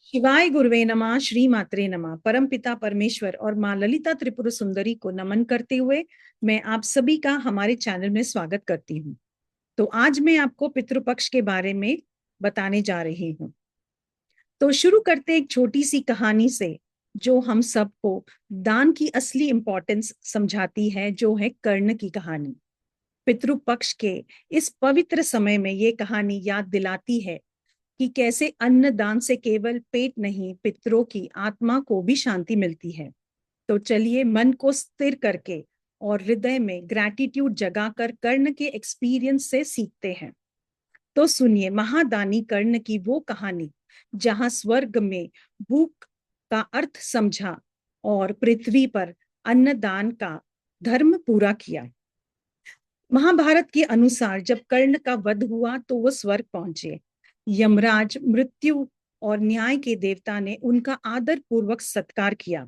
शिवाय गुरुवे नमः। श्री मात्रे नमः। परम पिता परमेश्वर और माँ ललिता त्रिपुर सुंदरी को नमन करते हुए मैं आप सभी का हमारे चैनल में स्वागत करती हूँ। तो आज मैं आपको पितृपक्ष के बारे में बताने जा रही हूँ। तो शुरू करते एक छोटी सी कहानी से जो हम सबको दान की असली इंपॉर्टेंस समझाती है, जो है कर्ण की कहानी। पितृपक्ष के इस पवित्र समय में ये कहानी याद दिलाती है कि कैसे अन्नदान से केवल पेट नहीं, पितरों की आत्मा को भी शांति मिलती है। तो चलिए मन को स्थिर करके और हृदय में ग्रैटिट्यूड जगाकर कर्ण के एक्सपीरियंस से सीखते हैं। तो सुनिए महादानी कर्ण की वो कहानी जहां स्वर्ग में भूख का अर्थ समझा और पृथ्वी पर अन्नदान का धर्म पूरा किया। महाभारत के अनुसार जब कर्ण का वध हुआ तो वो स्वर्ग पहुंचे। यमराज मृत्यु और न्याय के देवता ने उनका आदर पूर्वक सत्कार किया,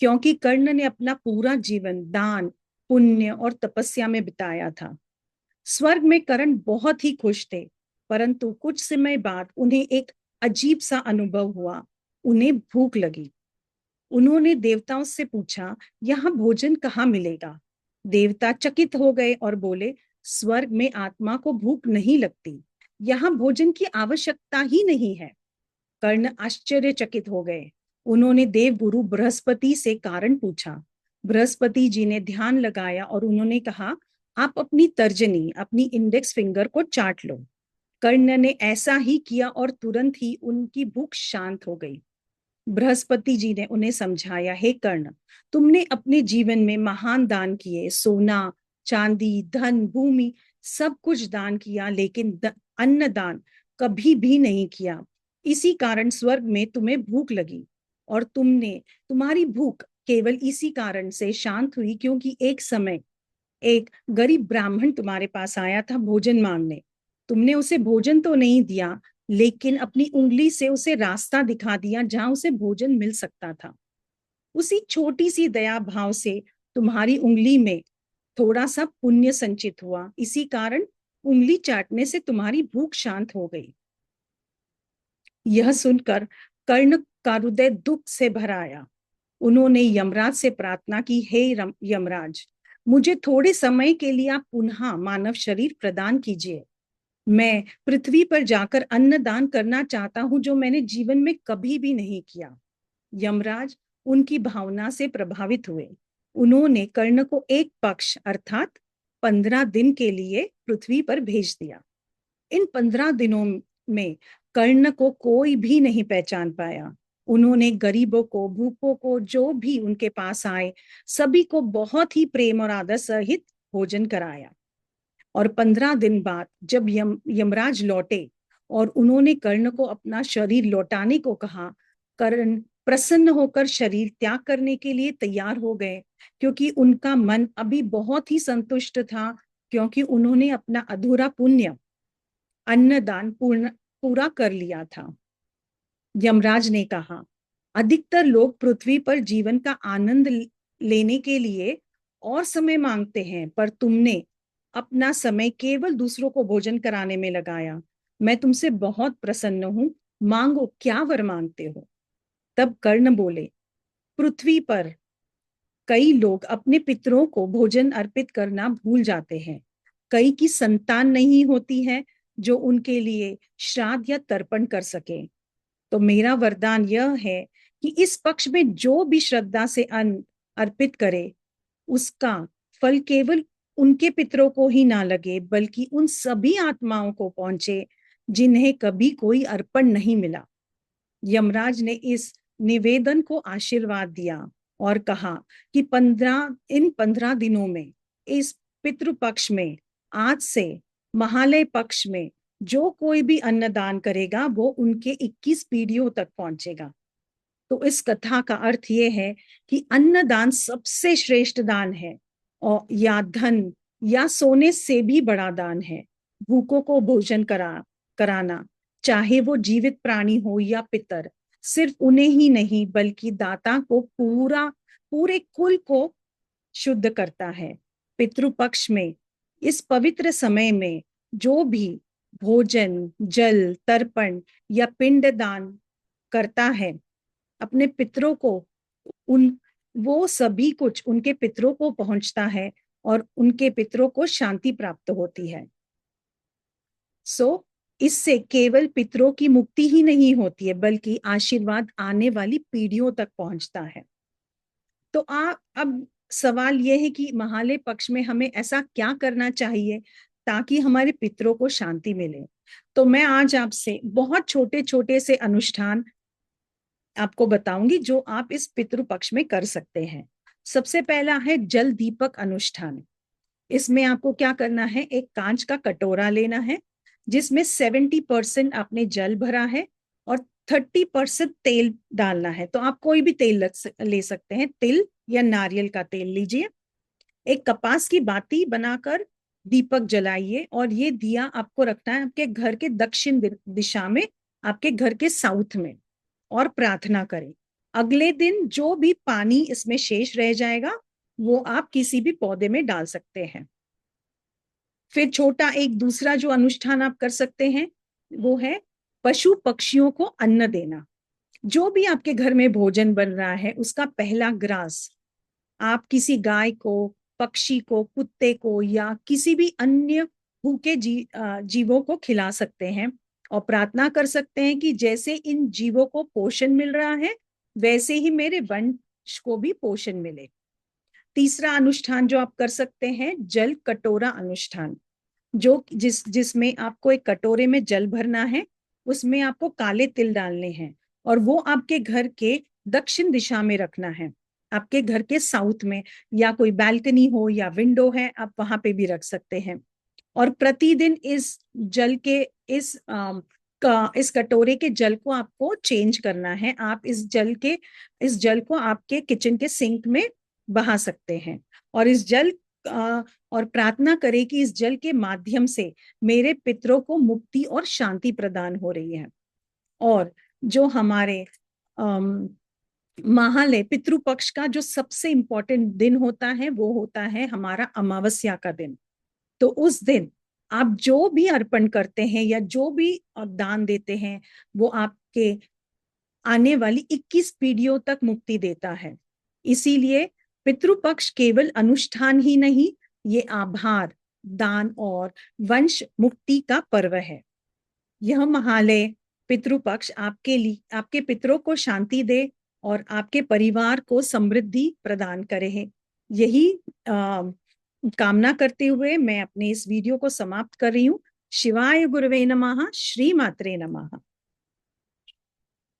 क्योंकि कर्ण ने अपना पूरा जीवन दान, पुण्य और तपस्या में बिताया था। स्वर्ग में कर्ण बहुत ही खुश थे, परंतु कुछ समय बाद उन्हें एक अजीब सा अनुभव हुआ। उन्हें भूख लगी। उन्होंने देवताओं से पूछा, यहाँ भोजन कहाँ मिलेगा? देवता चकित हो गए और बोले, स्वर्ग में आत्मा को भूख नहीं लगती, यहाँ भोजन की आवश्यकता ही नहीं है। कर्ण आश्चर्यचकित हो गए। उन्होंने देवगुरु बृहस्पति से कारण पूछा। बृहस्पति जी ने ध्यान लगाया और उन्होंने कहा, आप अपनी तर्जनी, अपनी इंडेक्स फिंगर को चाट लो। कर्ण ने ऐसा ही किया और तुरंत ही उनकी भूख शांत हो गई। बृहस्पति जी ने उन्हें समझाया, हे कर्ण, तुमने अपने जीवन में महान दान किए, सोना, चांदी, धन, भूमि सब कुछ दान किया, लेकिन अन्न दान कभी भी नहीं किया। इसी कारण स्वर्ग में तुम्हें भूख लगी और तुम्हारी भूख केवल इसी कारण से शांत हुई क्योंकि एक समय एक गरीब ब्राह्मण तुम्हारे पास आया था भोजन मांगने। तुमने उसे भोजन तो नहीं दिया, लेकिन अपनी उंगली से उसे रास्ता दिखा दिया जहां उसे भोजन मिल सकता था। उसी छोटी सी दया भाव से तुम्हारी उंगली में थोड़ा सा पुण्य संचित हुआ। इसी कारण उंगली चाटने से तुम्हारी भूख शांत हो गई। यह सुनकर कर्ण का हृदय दुख से भर आया। उन्होंने यमराज से प्रार्थना की, हे यमराज, मुझे थोड़े समय के लिए आप पुनः मानव शरीर प्रदान कीजिए। मैं पृथ्वी पर जाकर अन्नदान करना चाहता हूं, जो मैंने जीवन में कभी भी नहीं किया। यमराज उनकी भावना से प्रभावित हुए। उन्होंने कर्ण को एक पक्ष अर्थात 15 दिन के लिए पृथ्वी पर भेज दिया। इन 15 दिनों में कर्ण को कोई भी नहीं पहचान पाया। उन्होंने गरीबों को, भूखों को, जो भी उनके पास आए, सभी को बहुत ही प्रेम और आदर सहित भोजन कराया। और 15 दिन बाद जब यमराज लौटे और उन्होंने कर्ण को अपना शरीर लौटाने को कहा, कर्ण प्रसन्न होकर शरीर त्याग करने के लिए तैयार हो गए, क्योंकि उनका मन अभी बहुत ही संतुष्ट था, क्योंकि उन्होंने अपना अधूरा पुण्य अन्नदान पूरा कर लिया था। यमराज ने कहा, अधिकतर लोग पृथ्वी पर जीवन का आनंद लेने के लिए और समय मांगते हैं, पर तुमने अपना समय केवल दूसरों को भोजन कराने में लगाया। मैं तुमसे बहुत प्रसन्न हूं, मांगो, क्या वर मांगते हो? तब कर्ण बोले, पृथ्वी पर कई लोग अपने पितरों को भोजन अर्पित करना भूल जाते हैं। कई की संतान नहीं होती है जो उनके लिए श्राद्ध या तर्पण कर सके। तो मेरा वरदान यह है कि इस पक्ष में जो भी श्रद्धा से अन्न अर्पित करे, उसका फल केवल उनके पितरों को ही ना लगे, बल्कि उन सभी आत्माओं को पहुंचे जिन्हें कभी कोई अर्पण नहीं मिला। यमराज ने इस निवेदन को आशीर्वाद दिया और कहा कि 15 दिनों में, इस पितृपक्ष में, आज से महालय पक्ष में जो कोई भी अन्नदान करेगा वो उनके 21 पीढ़ियों तक पहुंचेगा। तो इस कथा का अर्थ ये है कि अन्नदान सबसे श्रेष्ठ दान है, और या धन या सोने से भी बड़ा दान है। भूखों को भोजन कराना, चाहे वो जीवित प्राणी हो या पितर, सिर्फ उन्हें ही नहीं बल्कि दाता को पूरे कुल को शुद्ध करता है। पितृपक्ष में इस पवित्र समय में जो भी भोजन, जल, तर्पण या पिंड दान करता है अपने पितरों को, उन वो सभी कुछ उनके पितरों को पहुंचता है और उनके पितरों को शांति प्राप्त होती है। इससे केवल पितरों की मुक्ति ही नहीं होती है, बल्कि आशीर्वाद आने वाली पीढ़ियों तक पहुंचता है। तो अब सवाल यह है कि महालय पक्ष में हमें ऐसा क्या करना चाहिए ताकि हमारे पितरों को शांति मिले। तो मैं आज आपसे बहुत छोटे छोटे से अनुष्ठान आपको बताऊंगी जो आप इस पितृ पक्ष में कर सकते हैं। सबसे पहला है जल दीपक अनुष्ठान। इसमें आपको क्या करना है, एक कांच का कटोरा लेना है जिसमें 70% आपने जल भरा है और 30% तेल डालना है। तो आप कोई भी तेल ले सकते हैं, तिल या नारियल का तेल लीजिए। एक कपास की बाती बनाकर दीपक जलाइए और ये दिया आपको रखना है आपके घर के दक्षिण दिशा में, आपके घर के साउथ में, और प्रार्थना करें। अगले दिन जो भी पानी इसमें शेष रह जाएगा वो आप किसी भी पौधे में डाल सकते हैं। फिर छोटा एक दूसरा जो अनुष्ठान आप कर सकते हैं वो है पशु पक्षियों को अन्न देना। जो भी आपके घर में भोजन बन रहा है उसका पहला ग्रास आप किसी गाय को, पक्षी को, कुत्ते को या किसी भी अन्य भूखे जीवों को खिला सकते हैं और प्रार्थना कर सकते हैं कि जैसे इन जीवों को पोषण मिल रहा है वैसे ही मेरे वंश को भी पोषण मिले। तीसरा अनुष्ठान जो आप कर सकते हैं, जल कटोरा अनुष्ठान, जो जिसमें आपको एक कटोरे में जल भरना है, उसमें आपको काले तिल डालने हैं और वो आपके घर के दक्षिण दिशा में रखना है, आपके घर के साउथ में, या कोई बालकनी हो या विंडो है आप वहां पे भी रख सकते हैं। और प्रतिदिन इस जल के इस कटोरे के जल को आपको चेंज करना है। आप इस जल को आपके किचन के सिंक में बहा सकते हैं और इस जल और प्रार्थना करें कि इस जल के माध्यम से मेरे पितरों को मुक्ति और शांति प्रदान हो रही है। और जो हमारे महालय पितृपक्ष का जो सबसे इंपॉर्टेंट दिन होता है वो होता है हमारा अमावस्या का दिन। तो उस दिन आप जो भी अर्पण करते हैं या जो भी दान देते हैं वो आपके आने वाली 21 पीढ़ियों तक मुक्ति देता है। इसीलिए पितृपक्ष केवल अनुष्ठान ही नहीं, ये आभार, दान और वंश मुक्ति का पर्व है। यह महालय पितृपक्ष आपके पितरों को शांति दे और आपके परिवार को समृद्धि प्रदान करे। यही कामना करते हुए मैं अपने इस वीडियो को समाप्त कर रही हूँ। शिवाय गुरुवे नमः, श्री मात्रे नमः।